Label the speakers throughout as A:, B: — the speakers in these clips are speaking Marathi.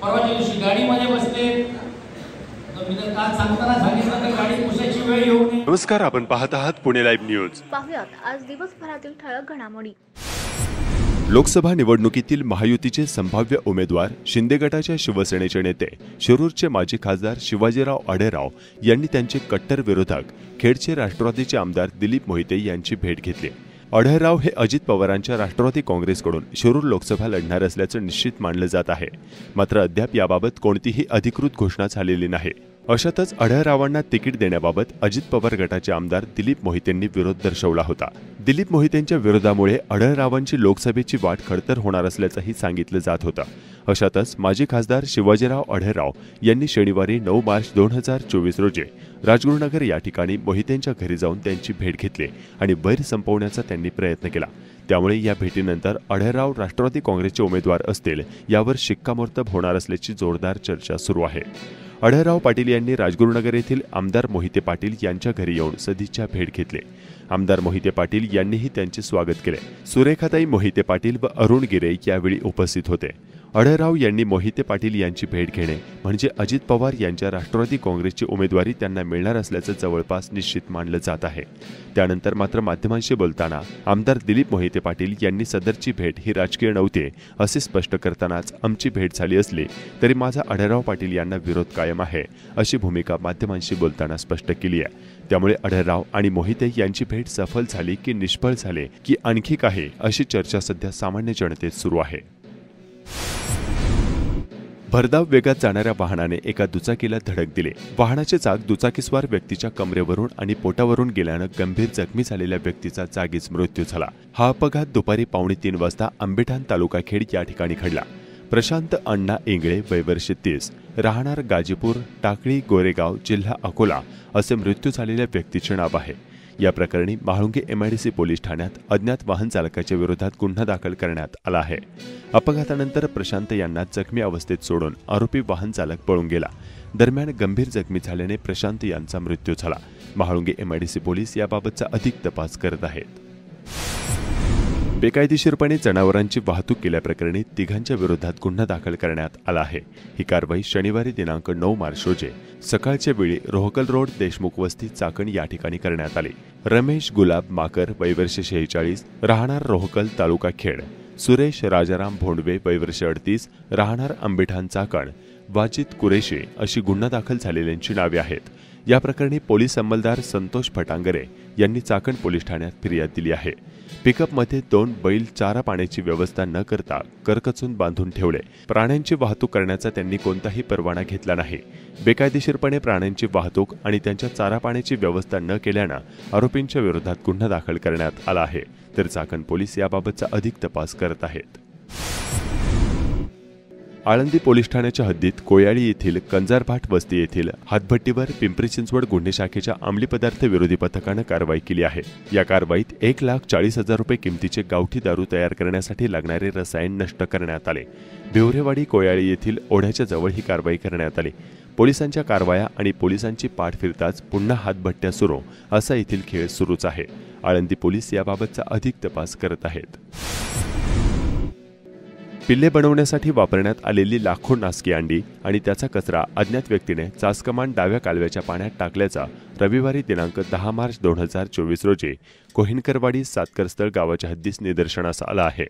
A: परवाच्या दिवशी गाडीमध्ये बसले, मी तर काल सांगताना सांगितलं की गाडी पुसायची वेळ येऊ नये.
B: नमस्कार, आपण पाहत आहात पुणे लाईव्ह न्यूज.
C: पाहुयात आज दिवसभरातील ठळक घडामोडी.
B: लोकसभा निवडणुकीतील महायुतीचे संभाव्य उमेदवार शिंदे गटाच्या शिवसेनेचे नेते शिरूरचे माजी खासदार शिवाजीराव आढळराव यांनी त्यांचे कट्टर विरोधक खेडचे राष्ट्रवादीचे आमदार दिलीप मोहिते यांची भेट घेतली. आढळराव हे अजित पवारांच्या राष्ट्रवादी काँग्रेसकडून शिरूर लोकसभा लढणार असल्याचं निश्चित मानलं जात आहे. मात्र अद्याप याबाबत कोणतीही अधिकृत घोषणा झालेली नाही. अशातच आढळरावांना तिकीट देण्याबाबत अजित पवार गटाचे आमदार दिलीप मोहितेंनी विरोध दर्शवला होता. दिलीप मोहितेंच्या विरोधामुळे आढळरावांची लोकसभेची वाट खडतर होणार असल्याचंही सांगितलं जात होतं. अशातच माजी खासदार शिवाजीराव आढळराव यांनी शनिवारी 9 मार्च 2024 रोजी राजगुरुनगर या ठिकाणी मोहितेंच्या घरी जाऊन त्यांची भेट घेतली आणि वैर संपवण्याचा त्यांनी प्रयत्न केला. त्यामुळे या भेटीनंतर आढळराव राष्ट्रवादी काँग्रेसचे उमेदवार असतील यावर शिक्कामोर्तब होणार असल्याची जोरदार चर्चा सुरू आहे. आढळराव पाटील यांनी राजगुरुनगर येथील आमदार मोहिते पाटील यांच्या घरी येऊन सदिच्छा भेट घेतली. आमदार मोहिते पाटील यांनीही त्यांचे स्वागत केले. सुरेखाताई मोहिते पाटील व अरुण गिरे यावेळी उपस्थित होते. आढळराव यांनी मोहिते पाटील यांची भेट घेणे म्हणजे अजित पवार यांच्या राष्ट्रवादी काँग्रेसची उमेदवारी त्यांना मिळणार असल्याचं जवळपास निश्चित मानलं जात आहे. त्यानंतर मात्र माध्यमांशी बोलताना आमदार दिलीप मोहिते पाटील यांनी सदरची भेट ही राजकीय नव्हती असे स्पष्ट करतानाच आमची भेट झाली असली तरी माझा आढळराव पाटील यांना विरोध कायम आहे अशी भूमिका माध्यमांशी बोलताना स्पष्ट केली आहे. त्यामुळे आढळराव आणि मोहिते यांची भेट सफल झाली की निष्फळ झाले की आणखी काही अशी चर्चा सध्या सामान्य जनतेत सुरू आहे. भरधाव वेगात जाणाऱ्या वाहनाने एका दुचाकीला धडक दिली. वाहनाचे चाक दुचाकीस्वार व्यक्तीच्या कमरेवरून आणि पोटावरून गेल्यानं गंभीर जखमी झालेल्या व्यक्तीचा जागीच मृत्यू झाला. हा अपघात दुपारी 2:45 वाजता आंबेठाण तालुका खेड या ठिकाणी घडला. प्रशांत अण्णा इंगळे वय वर्ष 30 राहणार गाजीपूर टाकळी गोरेगाव जिल्हा अकोला असे मृत्यू झालेल्या व्यक्तीचे नाव आहे. या प्रकरणी म्हाळुंगे MIDC पोलीस ठाण्यात अज्ञात वाहन चालकाच्या विरोधात गुन्हा दाखल करण्यात आला आहे. अपघातानंतर प्रशांत यांना जखमी अवस्थेत सोडून आरोपी वाहन चालक पळून गेला. दरम्यान गंभीर जखमी झाल्याने प्रशांत यांचा मृत्यू झाला. म्हाळुंगे MIDC पोलीस याबाबतचा अधिक तपास करत आहेत. बेकायदेशीरपणे जनावरांची वाहतूक केल्याप्रकरणी तिघांच्या विरोधात गुन्हा दाखल करण्यात आला आहे. ही कारवाई शनिवारी दिनांक 9 मार्च रोजी सकाळच्या वेळी रोहकल रोड देशमुख वस्ती चाकण या ठिकाणी करण्यात आली. रमेश गुलाब माकर वय वर्ष 46 राहणार रोहकल तालुका खेड, सुरेश राजाराम भोंडवे वय वर्ष 38 राहणार आंबेठाण चाकण, वाजिद कुरेशी अशी गुन्हा दाखल झालेल्यांची नावे आहेत. या प्रकरणी पोलीस अंमलदार संतोष फटांगरे यांनी चाकण पोलीस ठाण्यात फिर्याद दिली आहे. पिकअपमध्ये 2 बैल चारा पाण्याची व्यवस्था न करता करकचून बांधून ठेवले. प्राण्यांची वाहतूक करण्याचा त्यांनी कोणताही परवाना घेतला नाही. बेकायदेशीरपणे प्राण्यांची वाहतूक आणि त्यांच्या चारा पाण्याची व्यवस्था न केल्यानं आरोपींच्या विरोधात गुन्हा दाखल करण्यात आला आहे. तर चाकण पोलीस याबाबतचा अधिक तपास करत आहेत. आळंदी पोलीस ठाण्याच्या हद्दीत कोयाळी येथील कंजारभाट वस्ती येथील हातभट्टीवर पिंपरी चिंचवड गुन्हे शाखेच्या अंमली पदार्थ विरोधी पथकानं कारवाई केली आहे. या कारवाईत 1,40,000 रुपये किमतीचे गावठी दारू तयार करण्यासाठी लागणारे रसायन नष्ट करण्यात आले. भिवरेवाडी कोयाळी येथील ओढ्याच्या जवळ ही कारवाई करण्यात आली. पोलिसांच्या कारवाया आणि पोलिसांची पाठ फिरताच पुन्हा हातभट्ट्या सुरू असा येथील खेळ सुरूच आहे. आळंदी पोलीस याबाबतचा अधिक तपास करत आहेत. पिल्ले बनवण्यासाठी वापरण्यात आलेली लाखो नासकी अंडी आणि त्याचा कचरा अज्ञात व्यक्तीने चासकमान डाव्या कालव्याच्या पाण्यात टाकल्याचा रविवारी दिनांक 10 मार्च 2024 रोजी कोहिनकरवाडी सातकरस्थळ गावाच्या हद्दीस निदर्शनास आला आहे.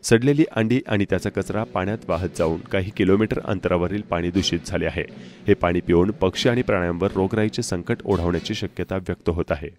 B: सडलेली अंडी आणि त्याचा कचरा पाण्यात वाहत जाऊन काही किलोमीटर अंतरावरील पाणी दूषित झाले आहे. हे पाणी पिऊन पक्षी आणि प्राण्यांवर रोगराईचे संकट ओढवण्याची शक्यता व्यक्त होत आहे.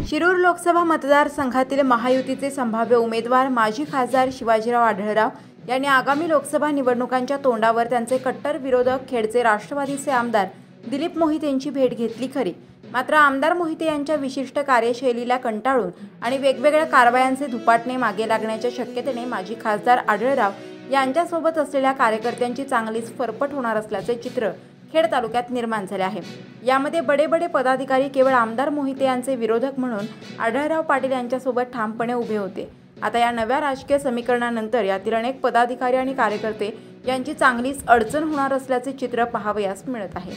D: शिरूर लोकसभा मतदारसंघातील महायुतीचे संभाव्य उमेदवार माजी खासदार शिवाजीराव आढळराव यांनी आगामी लोकसभा निवडणुकांच्या तोंडावर त्यांचे कट्टर विरोधक खेडचे राष्ट्रवादीचे आमदार दिलीप मोहिते यांची भेट घेतली खरी. मात्र आमदार मोहिते यांच्या विशिष्ट कार्यशैलीला कंटाळून आणि वेगवेगळ्या कारवायांचे धुपाटणे मागे लागण्याच्या शक्यतेने माजी खासदार आढळराव यांच्यासोबत असलेल्या कार्यकर्त्यांची चांगलीच फरफट होणार असल्याचे चित्र खेड तालुक्यात निर्माण झाले आहे. यामध्ये बडे पदाधिकारी केवळ आमदार मोहिते यांचे विरोधक म्हणून आढळराव पाटील यांच्यासोबत ठामपणे उभे होते. आता या नव्या राजकीय समीकरणानंतर यातील अनेक पदाधिकारी आणि कार्यकर्ते यांची चांगलीच अडचण होणार असल्याचे चित्र पाहावयास मिळत आहे.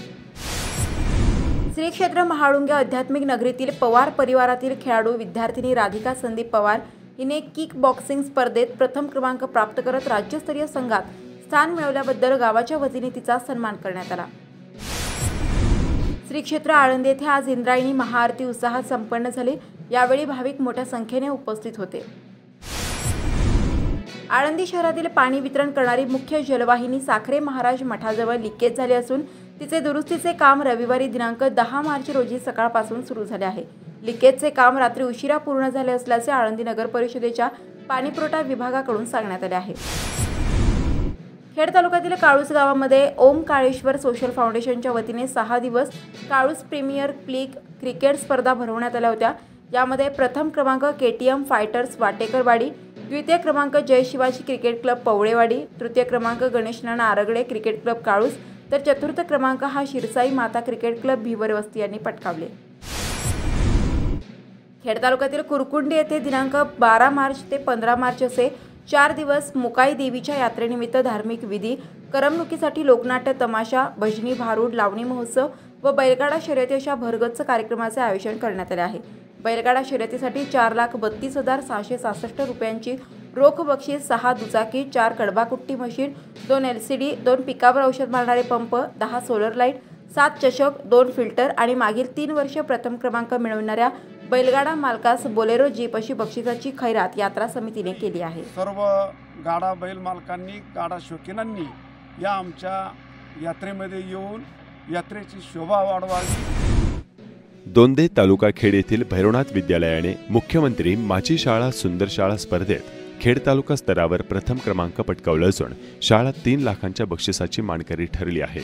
D: श्री क्षेत्र महाळुंगे आध्यात्मिक नगरीतील पवार परिवारातील खेळाडू विद्यार्थिनी राधिका संदीप पवार हिने किक बॉक्सिंग स्पर्धेत प्रथम क्रमांक प्राप्त करत राज्यस्तरीय संघात स्थान मिळवल्याबद्दल गावाच्या वतीने तिचा सन्मान करण्यात आला। श्री क्षेत्र आळंदी येथे आज इंद्रायणी महाआरती उत्साहात संपन्न झाली। यावेळी भाविक मोठ्या संख्येने उपस्थित होते। आळंदी शहरातील पाणी वितरण करणारी मुख्य जलवाहिनी साखरे महाराज मठाजवळ लिकेज झाले असून तिचे दुरुस्तीचे काम रविवारी दिनांक 10 मार्च रोजी सकाळपासून सुरू झाले आहे। लिकेजचे काम रात्री उशिरा पूर्ण झाले असल्याचे आळंदी नगर परिषदेच्या पाणीपुरवठा विभागाकडून सांगण्यात आले आहे। खेड तालुक्यातील काळूस गावामध्ये ओम काळेश्वर सोशल फाउंडेशनच्या वतीने 6 दिवस काळूस प्रीमियर लीग क्रिकेट स्पर्धा भरवण्यात आल्या होत्या। यामध्ये प्रथम क्रमांक केटीएम फायटर्स वाटेकरवाडी, द्वितीय क्रमांक जय शिवाजी क्रिकेट क्लब पवळेवाडी, तृतीय क्रमांक गणेश नाना आरगडे क्रिकेट क्लब काळूस, तर चतुर्थ क्रमांक हा शिरसाई माता क्रिकेट क्लब भिवरवस्ती यांनी पटकावले। खेड तालुक्यातील कुरकुंडी येथे दिनांक 12 मार्च ते 15 मार्च असे 4 दिवस मुकाई देवीच्या यात्रेनिमित्त धार्मिक विधी, करमणुकीसाठी लोकनाट्य, तमाशा, भजनी, भारूड, लावणी महोत्सव व बैलगाडा शर्यती अशा भरगच्च कार्यक्रमाचे आयोजन करण्यात आले आहे। बैलगाडा शर्यतीसाठी 4,32,666 रुपयांची रोख बक्षीस, 6 दुचाकी, 4 कडबाकुट्टी मशीन, 2 LCD, 2 पिकावर औषध मारणारे पंप, 10 सोलर लाईट, 7 चषक, 2 फिल्टर आणि मागील 3 वर्षे प्रथम क्रमांक मिळवणाऱ्या बैलगाडा मालकास बोलेरो जीप अशी बक्षिसाची खैरात यात्रा समितीने केली आहे।
E: सर्व गाडा बैल मालकांनी, गाडा शौकीनांनी या आमच्या यात्रेमध्ये येऊन यात्रेची शोभा वाढवावी।
B: दोंदे तालुका खेड येथील भैरवनाथ विद्यालयाने मुख्यमंत्री माझी शाळा सुंदर शाळा स्पर्धेत खेड तालुका स्तरावर प्रथम क्रमांक पटकावला असून शाळा 3 लाखांच्या बक्षिसाची मानकरी ठरली आहे।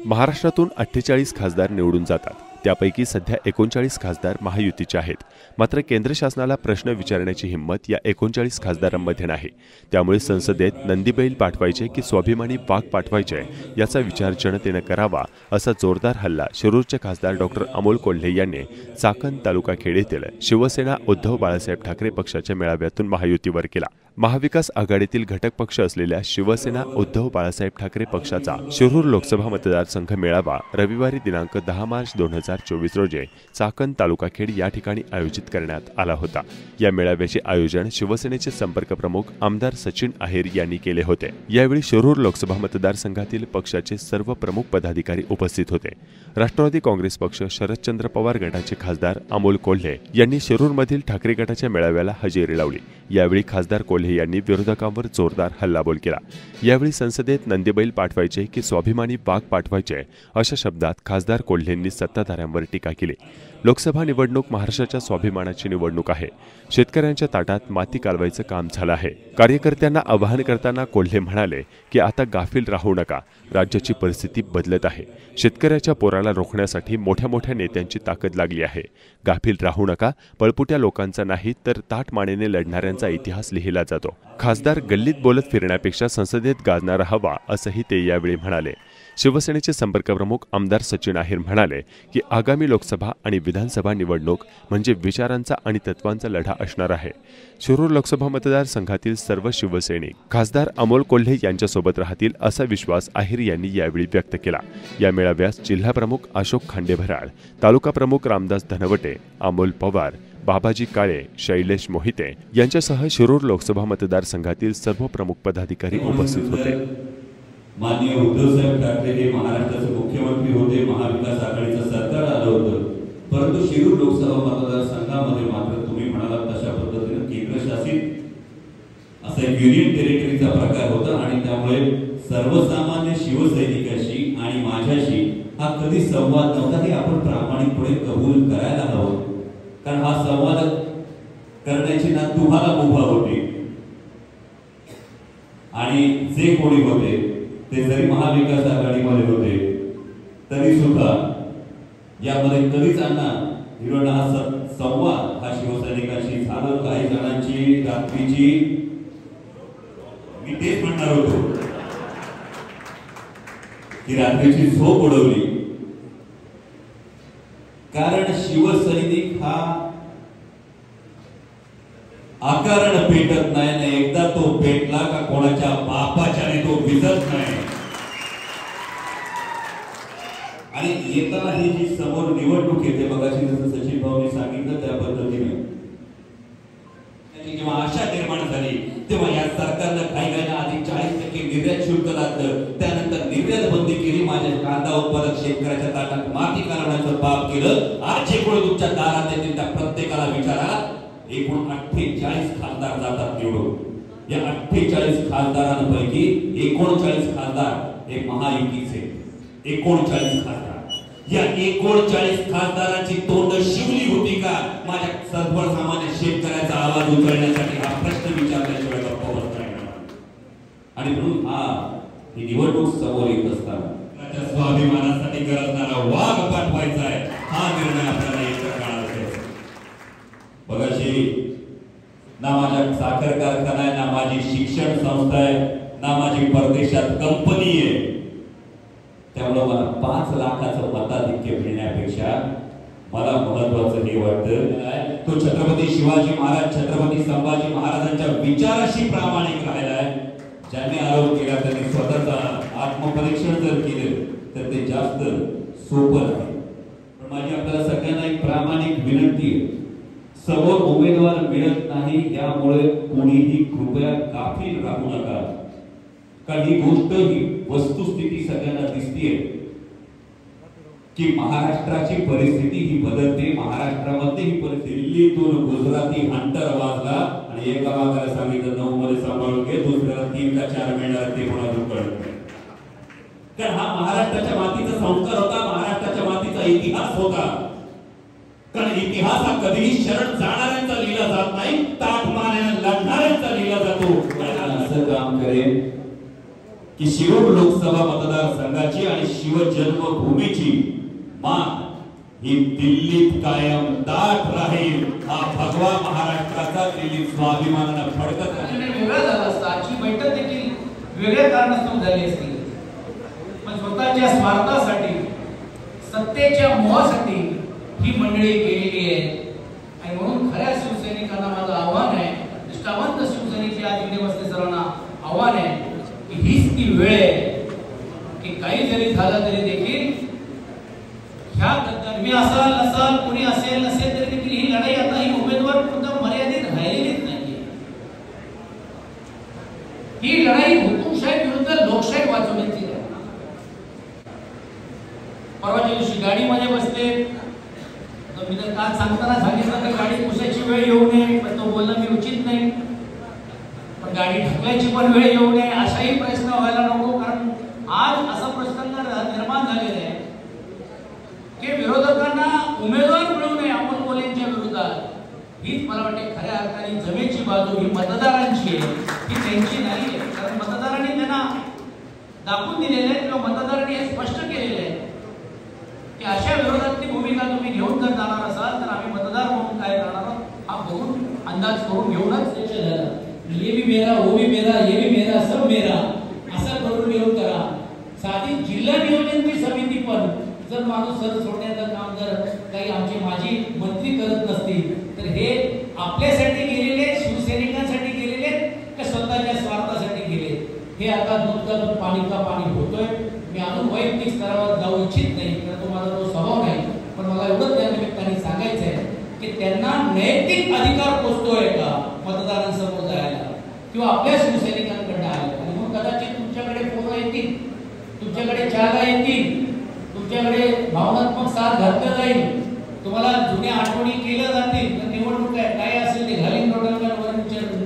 B: महाराष्ट्रातून 48 खासदार निवडून जातात, त्यापैकी सध्या 39 खासदार महायुतीचे आहेत। मात्र केंद्र शासनाला प्रश्न विचारण्याची हिंमत या 39 खासदारांमध्ये नाही। त्यामुळे संसदेत नंदीबैल पाठवायचे की स्वाभिमानी वाघ पाठवायचे याचा विचार जनतेने करावा, असा जोरदार हल्ला शिरूरचे खासदार डॉ. अमोल कोल्हे यांनी चाकण तालुका खेड येथील शिवसेना उद्धव बाळासाहेब ठाकरे पक्षाच्या मेळाव्यातून महायुतीवर केला। महाविकास आघाडीतील घटक पक्ष असलेल्या शिवसेना उद्धव बाळासाहेब ठाकरे पक्षाचा शिरूर लोकसभा मतदारसंघ मेळावा रविवारी दिनांक 10 मार्च 2024 रोजी चाकण तालुका खेड या ठिकाणी आयोजित करण्यात आला होता। या मेळाव्याचे आयोजन शिवसेनेचे संपर्क प्रमुख आमदार सचिन आहेर यांनी केले होते। यावेळी शिरूर लोकसभा मतदारसंघातील पक्षाचे सर्व प्रमुख पदाधिकारी उपस्थित होते। राष्ट्रवादी काँग्रेस पक्ष शरदचंद्र पवार गटाचे खासदार अमोल कोल्हे यांनी शिरूरमधील ठाकरे गटाच्या मेळाव्याला हजेरी लावली। यावेळी खासदार कोल्हे यांनी विरोधकांवर जोरदार हल्लाबोल केला। यावेळी संसदेत नंदीबैल पाठवायचे की स्वाभिमानी वाघ पाठवायचे अशा शब्दात खासदार कोल्हेंनी सत्ताधाऱ्यांवर टीका केली। लोकसभा निवडणूक महाराष्ट्राच्या स्वाभिमानाची निवडणूक आहे। शेतकऱ्यांच्या ताटात माती कालवायचं काम झालं आहे। कार्यकर्त्यांना आवाहन करताना कोल्हे म्हणाले की आता गाफील राहू नका, राज्याची परिस्थिती बदलत आहे। शेतकऱ्याच्या पोराला रोखण्यासाठी मोठ्या मोठ्या नेत्यांची ताकद लागली आहे। गाफील राहू नका, पळपुट्या लोकांचा नाही तर ताटमानेने लढणाऱ्यांचा इतिहास लिहिला जातो। खासदार गल्लीत बोलत फिरण्यापेक्षा संसदेत गाजणारा हवा, असंही ते यावेळी म्हणाले। शिवसेनेचे संपर्क प्रमुख आमदार सचिन आहेर म्हणाले की आगामी लोकसभा आणि विधानसभा निवडणूक म्हणजे विचारांचा आणि तत्वांचा लढा असणार आहे। शिरूर लोकसभा मतदारसंघातील सर्व शिवसैनिक खासदार अमोल कोल्हे यांच्यासोबत राहतील असा विश्वास आहेर यांनी यावेळी व्यक्त केला। या मेळाव्यास जिल्हा प्रमुख अशोक खांडेभराळ, तालुका प्रमुख रामदास धनवटे, अमोल पवार, बाबाजी काळे, शैलेश मोहिते यांच्यासह शिरूर लोकसभा मतदारसंघातील सर्व प्रमुख पदाधिकारी उपस्थित होते।
F: माननीय उद्धवसाहेब ठाकरे हे महाराष्ट्राचे मुख्यमंत्री होते, महाविकास आघाडीचं सरकार आलं होतं, परंतु शिरूर लोकसभा मतदारसंघामध्ये मात्र तुम्ही म्हणालात तशा पद्धतीने केंद्रशासित असा एक युनियन टेरिटरीचा प्रकार होता आणि त्यामुळे सर्वसामान्य शिवसैनिकांशी आणि माझ्याशी हा कधी संवाद नव्हता हे आपण प्रामाणिकपणे कबूल करायला हवं, कारण हा संवाद करण्याची ना तुम्हाला मुभा होती आणि जे कोणी होते ते जरी महाविकास आघाडीमध्ये होते तरी सुद्धा यामध्ये कधीच हा संवाद हा शिवसैनिकांशी झाला। काही जणांची रात्रीची मी तेच म्हणणार होतो की रात्रीची झोप उडवली, कारण शिवसैनिक हा आकारण पेटत नाही ना, एकदा तो पेटला का कोणाच्या बापाच्याने तो विजत नाही। आणि येताना ही जी समोर निवडणूक येते बघाची जसं सचिन भाऊनी सांगितलं त्या पद्धतीने जेव्हा आशा निर्माण झाली तेव्हा या सरकारनं काही आधी 40% निर्यात शुल्क लादलं, त्यानंतर निर्यात बंदी केली, माझ्या कांदा उत्पादक शेतकऱ्याच्या ताटात माती घालण्याचं पाप केलं. आज जे कोणी तुमच्या दारात येतील त्या प्रत्येकाला विचारा, एकूण 48 खासदार जातात निवडून. या 48 खासदारांपैकी 39 खासदार हे महायुतीचे. 39 खासदार, या 39 खासदारांची तोंड शिवली होती का माझ्या सर्वसामान्य शेतकऱ्याचा आवाज उचलण्यासाठी? हा प्रश्न विचारल्याशिवाय गप्पा बसता येणार. आणि म्हणून ही निवडणूक समोर येत असताना स्वाभिमानासाठी गरजणारा वाघ पाठवायचा आहे, हा निर्णय आपल्याला येत्या काळात घ्यायचा. बघाशी ना माझ्या साखर कारखाना आहे, ना माझी शिक्षण संस्था आहे, ना माझी परदेशात कंपनी आहे. त्यामुळे मला 5 लाखाचं मताधिक्य मिळण्यापेक्षा मला महत्वाचं हे वाटतं तो छत्रपती शिवाजी महाराज, छत्रपती संभाजी महाराजांच्या विचाराशी प्रामाणिक राहिलाय. ज्यांनी आरोप केला त्यांनी स्वतःचा आत्मपरीक्षण जर केलं तर ते जास्त सोपं आहे. पण माझी आपल्याला सगळ्यांना एक प्रामाणिक विनंती आहे, समोर उमेदवार मिळत नाही यामुळे कोणीही कृपया गाफील राहू नका. कारण ही गोष्ट, ही वस्तुस्थिती सगळ्यांना दिसतीये की महाराष्ट्राची परिस्थिती ही बदलते. महाराष्ट्रामध्ये ही परिस्थिती, दिल्लीतून गुजराती हंटर वाजला आणि एका वाजाला सांगितलं 9 मध्ये सांभाळून घे, दुसऱ्याला 3 का 4 मिळणार ते कोणाला कळत नाही. कारण हा महाराष्ट्राच्या मातीचा संस्कार होता, महाराष्ट्राच्या मातीचा इतिहास होता. कारण इतिहास हा कधीही शरण जाणाऱ्यांचा लिहिला जात नाही, ताठ मानेने लढणाऱ्यांचा लिहिला जातो. असं काम करेल की शिरूर लोकसभा मतदारसंघाची आणि शिवजन्मभूमीची मान ही दिल्लीत कायम ताठ राहील. हा भगवा महाराष्ट्राचा दिल्लीत स्वाभिमानानं फडकत राहील.
A: वेगळा झाला असता, आजची बैठक देखील वेगळ्या कारणास्तव झाली असती. पण स्वतःच्या स्वार्थासाठी, सत्तेच्या मोहासाठी ही मंडळी केलेली आहे. आणि म्हणून खऱ्या शिवसैनिकांना माझं आव्हान आहे, निष्ठावंत शिवसैनिक आज इकडे बसले सर्वांना आव्हान आहे की हीच ती वेळ आहे की काही जरी झालं तरी देखील ह्या मी असाल नसाल, कोणी असेल नसेल तरी देखील ही लढाई आता ही उमेदवार पुरतं मर्यादित राहिलेलीच नाहीये. ही लढाई हुकुमशाही विरुद्ध लोकशाही वाचवण्याची आहे. परवाच्या दिवशी गाडीमध्ये बसले, मी तर काल सांगताना सांगितलं की गाडी पुसायची वेळ येऊ नये, पण तो बोलणं मी उचित नाही. पण गाडी ढकलायची पण वेळ येऊ नये असाही प्रश्न व्हायला नको. कारण आज असा प्रसंग निर्माण झालेला आहे की विरोधकांना उमेदवार मिळू नये अमोल कोल्हेंच्या विरोधात. हीच मला वाटते खऱ्या अर्थाने जमेची बाजू ही मतदारांची आहे, ही त्यांची नाही आहे. कारण मतदारांनी त्यांना दाखवून दिलेलं आहे किंवा मतदारांनी हे स्पष्ट केलेलं आहे की अशा विरोधातली भूमिका तुम्ही घेऊन जर जाणार असाल तर आम्ही मतदार म्हणून काय करणार आहोत हा बघून अंदाज करून घेऊनच निश्चय झाला. ये भी मेरा, वो भी मेरा, ये भी मेरा, सब मेरा असं करून घेऊन करा. साधी जिल्हा नियोजनची समिती पण जर माणूस सर सोडण्याचं काम जर काही आमचे माजी मंत्री करत नसतील तर हे आपल्यासाठी गेलेले, शिवसैनिकांसाठी गेलेले का स्वतःच्या स्वार्थासाठी गेले, हे आता दूध का दूध पाणी का पाणी होतोय. मी अजून वैयक्तिक स्तरावर जाऊ इच्छित नाही, कारण तुम्हाला तो स्वभाव नाही. पण मला एवढंच त्या निमित्ताने सांगायचं आहे की त्यांना नैतिक अधिकार पोचतोय का मतदारांसमोर जायला किंवा आपल्या शिवसैनिकांकडे आले. आणि मग कदाचित तुमच्याकडे फोन येतील, तुमच्याकडे चहा येतील, तुमच्याकडे भावनात्मक साथ घातलं जाईल, तुम्हाला जुन्या आठवणी केल्या जातील. तर निवडणूक आहे काय असेल ते घालीन डोळ्यांवर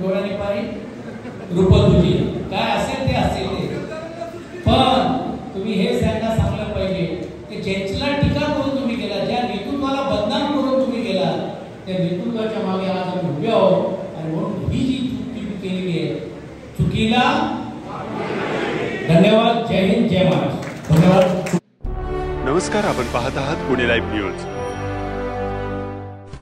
A: डोळ्याने पाणी रूप तुझी काय असेल ते असेल ते. पण तुम्ही हे सांगा सांगलं पाहिजे की ज्यांच्याला टीका करून तुम्ही गेला, ज्या नेतृत्वाला बदनाम करून तुम्ही गेला, त्या नेतृत्वाच्या मागे आज आम्ही उभे आहोत. आणि म्हणून ही जी चूक केलेली आहे चुकीला धन्यवाद. जय हिंद, जय महाराष्ट्र. धन्यवाद.
B: नमस्कार, आपण पाहत आहात पुणे लाईव्ह न्यूज.